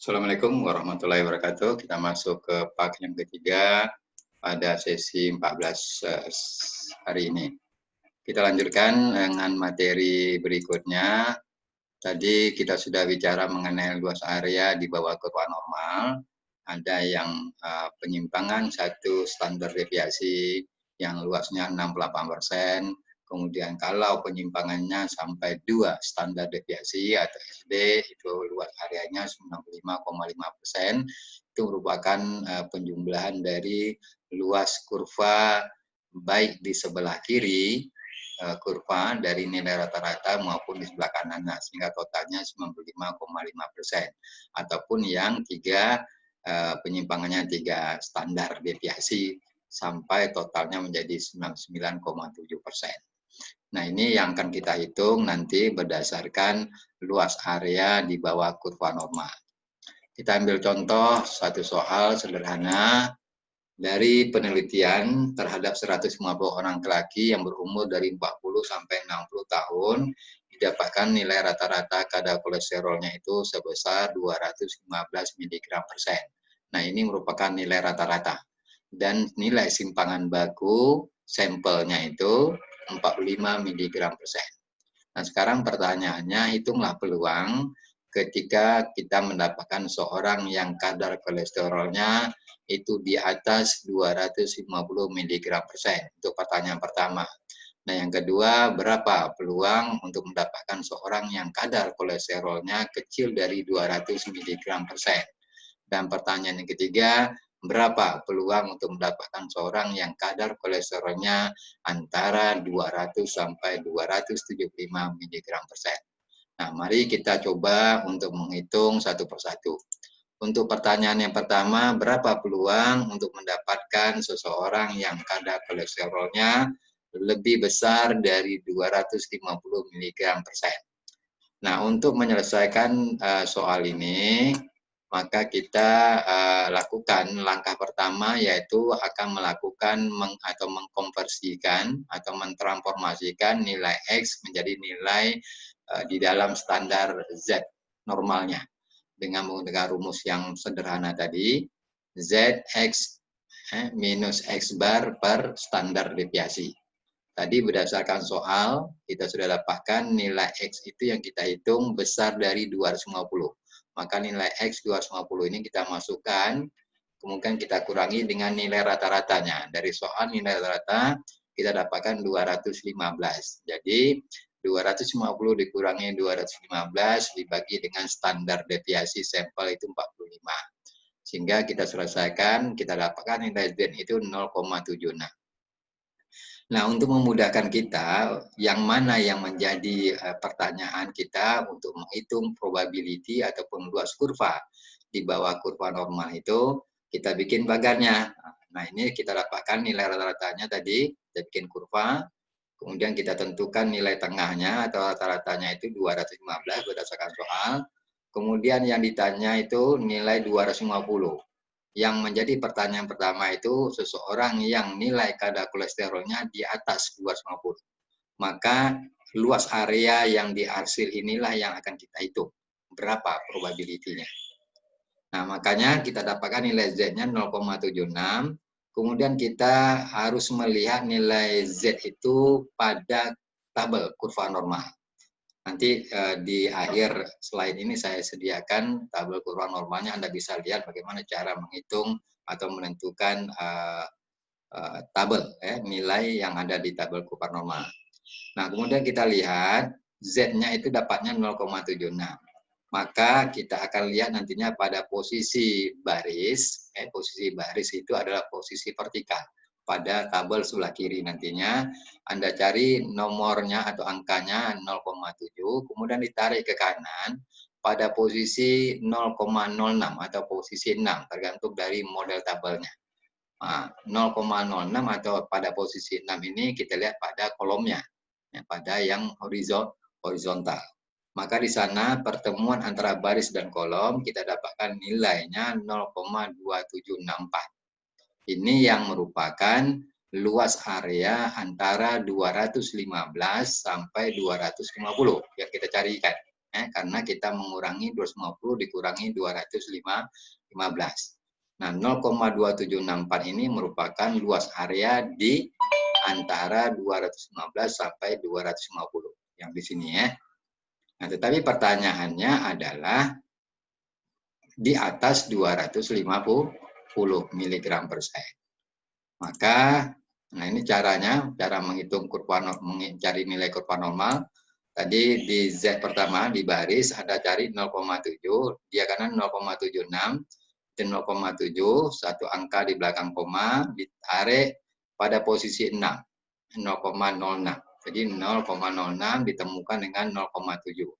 Assalamualaikum warahmatullahi wabarakatuh. Kita masuk ke part yang ketiga pada sesi 14 hari ini. Kita lanjutkan dengan materi berikutnya. Tadi kita sudah bicara mengenai luas area di bawah kurva normal. Ada yang penyimpangan satu standar deviasi yang luasnya 68%. Kemudian kalau penyimpangannya sampai 2 standar deviasi atau SD, itu luas areanya 95,5%. Itu merupakan penjumlahan dari luas kurva baik di sebelah kiri kurva dari nilai rata-rata maupun di sebelah kanannya, sehingga totalnya 95,5%. Ataupun yang penyimpangannya 3 standar deviasi sampai totalnya menjadi 99,7%. Nah, ini yang akan kita hitung nanti berdasarkan luas area di bawah kurva normal. Kita ambil contoh satu soal sederhana dari penelitian terhadap 150 orang laki-laki yang berumur dari 40 sampai 60 tahun, didapatkan nilai rata-rata kadar kolesterolnya itu sebesar 215 mg/sen. Nah, ini merupakan nilai rata-rata. Dan nilai simpangan baku sampelnya itu 45 mg/sen. Nah, sekarang pertanyaannya, hitunglah peluang ketika kita mendapatkan seorang yang kadar kolesterolnya itu di atas 250 mg/sen. Untuk pertanyaan pertama. Nah, yang kedua, berapa peluang untuk mendapatkan seorang yang kadar kolesterolnya kecil dari 200 mg/sen? Dan pertanyaan yang ketiga, berapa peluang untuk mendapatkan seorang yang kadar kolesterolnya antara 200 sampai 275 mg/sen. Nah, mari kita coba untuk menghitung satu persatu. Untuk pertanyaan yang pertama, berapa peluang untuk mendapatkan seseorang yang kadar kolesterolnya lebih besar dari 250 mg/sen? Nah, untuk menyelesaikan soal ini, maka kita lakukan langkah pertama, yaitu akan melakukan atau mengkonversikan atau mentransformasikan nilai X menjadi nilai di dalam standar Z normalnya. Dengan menggunakan rumus yang sederhana tadi, ZX minus X bar per standar deviasi. Tadi berdasarkan soal, kita sudah dapatkan nilai X itu yang kita hitung besar dari 250. Maka nilai X 250 ini kita masukkan, kemudian kita kurangi dengan nilai rata-ratanya. Dari soal nilai rata-rata, kita dapatkan 215. Jadi, 250 dikurangi 215 dibagi dengan standar deviasi sampel itu 45. Sehingga kita selesaikan, kita dapatkan nilai Z itu 0,76. Nah, untuk memudahkan kita, yang mana yang menjadi pertanyaan kita untuk menghitung probability ataupun luas kurva di bawah kurva normal itu, kita bikin bagarnya. Nah, ini kita dapatkan nilai rata-ratanya tadi, kita bikin kurva, kemudian kita tentukan nilai tengahnya atau rata-ratanya itu 215 berdasarkan soal, kemudian yang ditanya itu nilai 250. Yang menjadi pertanyaan pertama itu seseorang yang nilai kadar kolesterolnya di atas 250. Maka luas area yang dihasil inilah yang akan kita hitung. Berapa probability-nya. Nah, makanya kita dapatkan nilai Z-nya 0,76. Kemudian kita harus melihat nilai Z itu pada tabel kurva normal. Nanti di akhir slide ini saya sediakan tabel kurva normalnya, Anda bisa lihat bagaimana cara menghitung atau menentukan tabel nilai yang ada di tabel kurva normal. Nah, kemudian kita lihat Z-nya itu dapatnya 0,76. Maka kita akan lihat nantinya pada posisi baris, posisi baris itu adalah posisi vertikal. Pada tabel sebelah kiri nantinya, Anda cari nomornya atau angkanya 0,7, kemudian ditarik ke kanan pada posisi 0,06 atau posisi 6, tergantung dari model tabelnya. Nah, 0,06 atau pada posisi 6 ini kita lihat pada kolomnya, pada yang horizontal. Maka di sana pertemuan antara baris dan kolom kita dapatkan nilainya 0,2764. Ini yang merupakan luas area antara 215 sampai 250 yang kita carikan. karena kita mengurangi 250 dikurangi 215. Nah, 0,2764 ini merupakan luas area di antara 215 sampai 250 yang di sini ya. Nah, tetapi pertanyaannya adalah di atas 250 mg per set. Maka, nah ini caranya, cara menghitung mencari nilai kurva normal. Tadi di Z pertama di baris ada cari 0,7, dia kanan 0,76 dan 0,7, satu angka di belakang koma ditarik pada posisi 6, 0,06. Jadi 0,06 ditemukan dengan 0,7.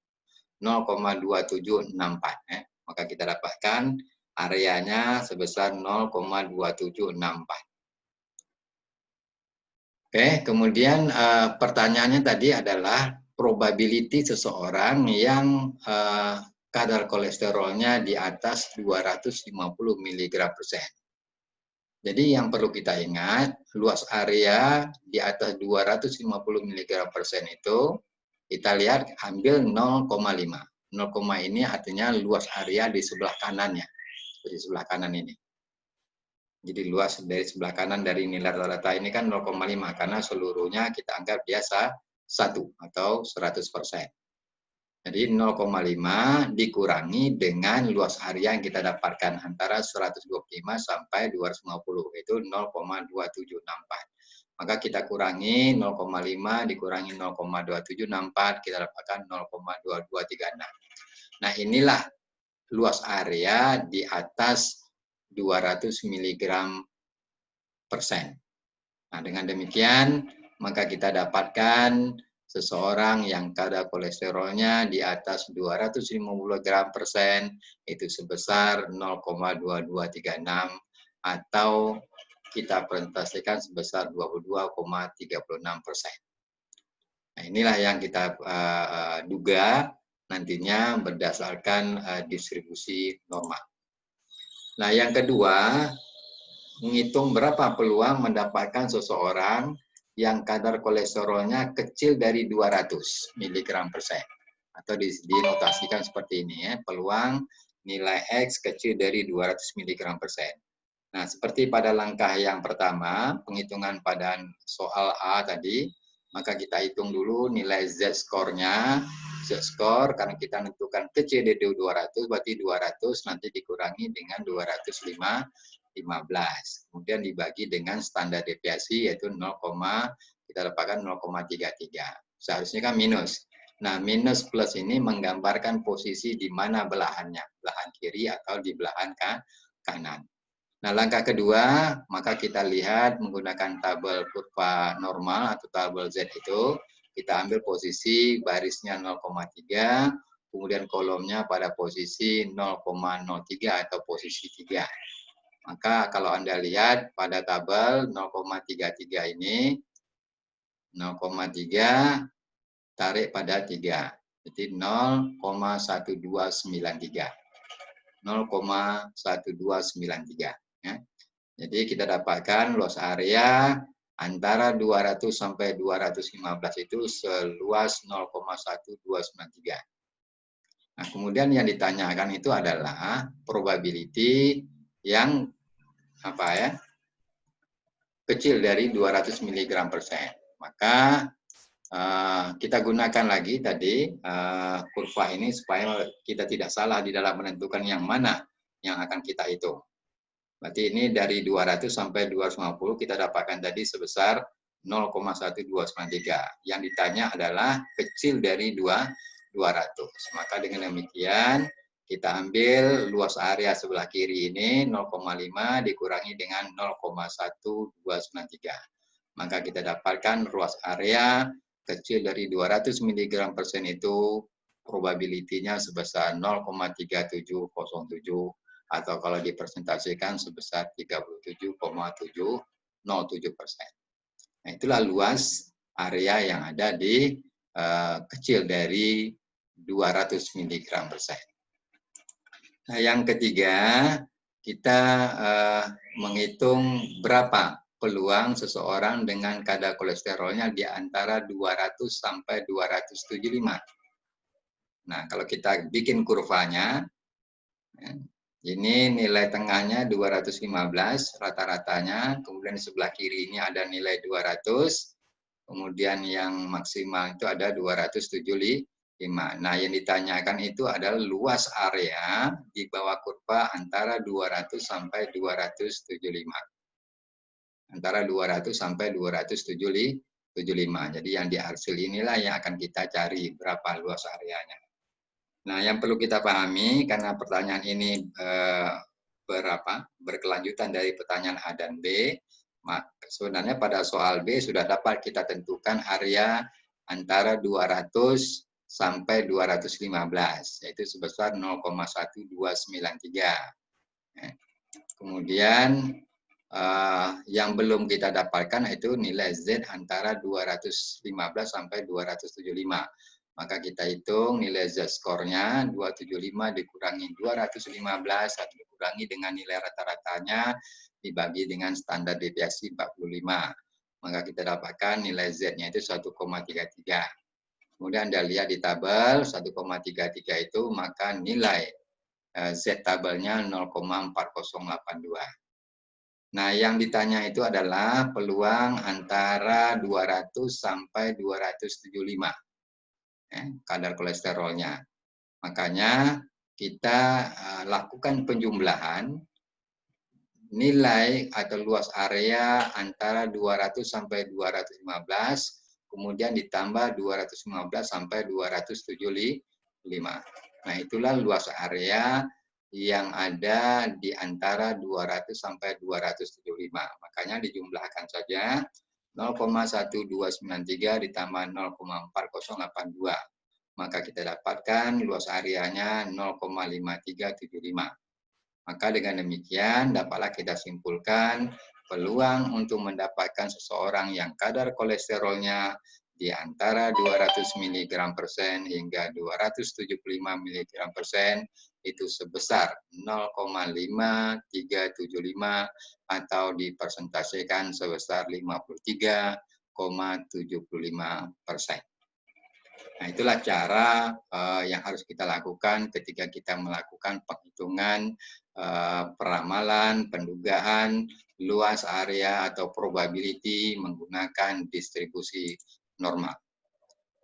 0,2764 ya. Maka kita dapatkan areanya sebesar 0,2764. Oke, kemudian pertanyaannya tadi adalah probability seseorang yang kadar kolesterolnya di atas 250 mg per set. Jadi yang perlu kita ingat, luas area di atas 250 mg per set itu, kita lihat ambil 0,5. 0, ini artinya luas area di sebelah kanannya, di sebelah kanan ini. Jadi luas dari sebelah kanan dari nilai rata-rata ini kan 0,5 karena seluruhnya kita anggap biasa 1 atau 100%. Jadi 0,5 dikurangi dengan luas area yang kita dapatkan antara 125 sampai 250 itu 0,2764. Maka kita kurangi 0,5 dikurangi 0,2764 kita dapatkan 0,2236. Nah, inilah luas area di atas 200 mg per set. Nah, dengan demikian maka kita dapatkan seseorang yang kadar kolesterolnya di atas 250 gram per set itu sebesar 0,2236 atau kita presentasikan sebesar 22,36%. Nah, inilah yang kita duga nantinya berdasarkan distribusi normal. Nah, yang kedua, menghitung berapa peluang mendapatkan seseorang yang kadar kolesterolnya kecil dari 200 mg per set. Atau dinotasikan seperti ini ya, peluang nilai X kecil dari 200 mg per set. Nah, seperti pada langkah yang pertama, penghitungan pada soal A tadi, maka kita hitung dulu nilai Z-score-nya. Z-score karena kita menentukan kecil dari 200, berarti 200 nanti dikurangi dengan 215. Kemudian dibagi dengan standar deviasi yaitu 0, kita dapatkan 0,33. Seharusnya kan minus. Nah, minus plus ini menggambarkan posisi di mana belahannya, belahan kiri atau di belahan kanan. Nah, langkah kedua, maka kita lihat menggunakan tabel kurva normal atau tabel Z itu, kita ambil posisi barisnya 0,3, kemudian kolomnya pada posisi 0,03 atau posisi 3. Maka kalau Anda lihat pada tabel 0,33 ini, 0,3 tarik pada 3. Jadi 0,1293. 0,1293. Ya. Jadi kita dapatkan luas area antara 200 sampai 215 itu seluas 0,1293. Nah, kemudian yang ditanyakan itu adalah probability yang kecil dari 200 mg per set. Maka kita gunakan lagi tadi kurva ini supaya kita tidak salah di dalam menentukan yang mana yang akan kita hitung. Berarti ini dari 200 sampai 250 kita dapatkan tadi sebesar 0,1293. Yang ditanya adalah kecil dari 200. Maka dengan demikian kita ambil luas area sebelah kiri ini 0,5 dikurangi dengan 0,1293. Maka kita dapatkan luas area kecil dari 200 mg per set itu probability-nya sebesar 0,3707 atau kalau dipresentasikan sebesar 37,707%. Nah, itulah luas area yang ada di kecil dari 200 mg per set. Nah, yang ketiga, kita menghitung berapa peluang seseorang dengan kadar kolesterolnya di antara 200 sampai 275. Nah, kalau kita bikin kurvanya, ya, ini nilai tengahnya 215 rata-ratanya, kemudian di sebelah kiri ini ada nilai 200, kemudian yang maksimal itu ada 275. Nah, yang ditanyakan itu adalah luas area di bawah kurva antara 200 sampai 275. Antara 200 sampai 275. Jadi yang di hasil inilah yang akan kita cari berapa luas areanya. Nah, yang perlu kita pahami karena pertanyaan ini berkelanjutan dari pertanyaan A dan B, maka sebenarnya pada soal B sudah dapat kita tentukan area antara 200 sampai 215, yaitu sebesar 0,1293. Kemudian yang belum kita dapatkan itu nilai Z antara 215 sampai 275. Maka kita hitung nilai Z-skornya 275 dikurangi 215 atau dikurangi dengan nilai rata-ratanya dibagi dengan standar deviasi 45. Maka kita dapatkan nilai Z-nya itu 1,33. Kemudian Anda lihat di tabel 1,33 itu maka nilai Z tabelnya 0,4082. Nah, yang ditanya itu adalah peluang antara 200 sampai 275. Kadar kolesterolnya. Makanya kita lakukan penjumlahan nilai atau luas area antara 200 sampai 215, kemudian ditambah 215 sampai 275. Nah, itulah luas area yang ada di antara 200 sampai 275. Makanya dijumlahkan saja 0,1293 ditambah 0,4082. Maka kita dapatkan luas areanya 0,5375. Maka dengan demikian dapatlah kita simpulkan peluang untuk mendapatkan seseorang yang kadar kolesterolnya di antara 200 mg per sen hingga 275 mg per sen itu sebesar 0,5375 atau dipersentasekan sebesar 53,75%. Nah, itulah cara yang harus kita lakukan ketika kita melakukan penghitungan peramalan, pendugaan luas area atau probability menggunakan distribusi normal.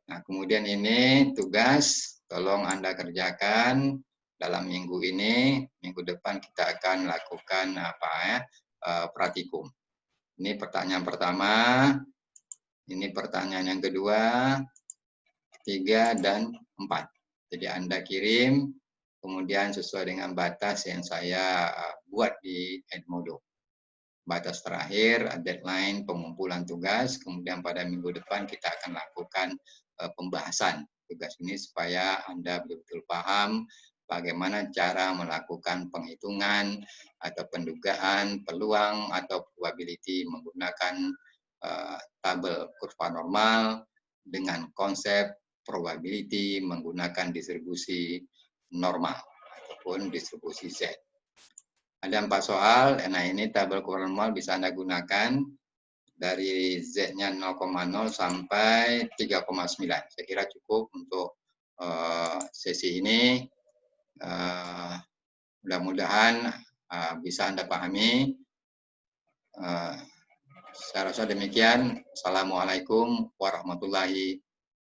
Nah, kemudian ini tugas tolong Anda kerjakan dalam minggu ini. Minggu depan kita akan lakukan praktikum. Ini pertanyaan pertama, ini pertanyaan yang kedua, 3 dan 4. Jadi Anda kirim, kemudian sesuai dengan batas yang saya buat di Edmodo. Batas terakhir, deadline pengumpulan tugas, kemudian pada minggu depan kita akan lakukan pembahasan tugas ini supaya Anda betul-betul paham bagaimana cara melakukan penghitungan atau pendugaan peluang atau probability menggunakan tabel kurva normal dengan konsep probability menggunakan distribusi normal ataupun distribusi Z. Ada 4 soal, nah ini tabel kurva normal bisa Anda gunakan dari Z-nya 0,0 sampai 3,9. Saya kira cukup untuk sesi ini. Mudah-mudahan bisa Anda pahami. Saya rasa demikian. Assalamualaikum warahmatullahi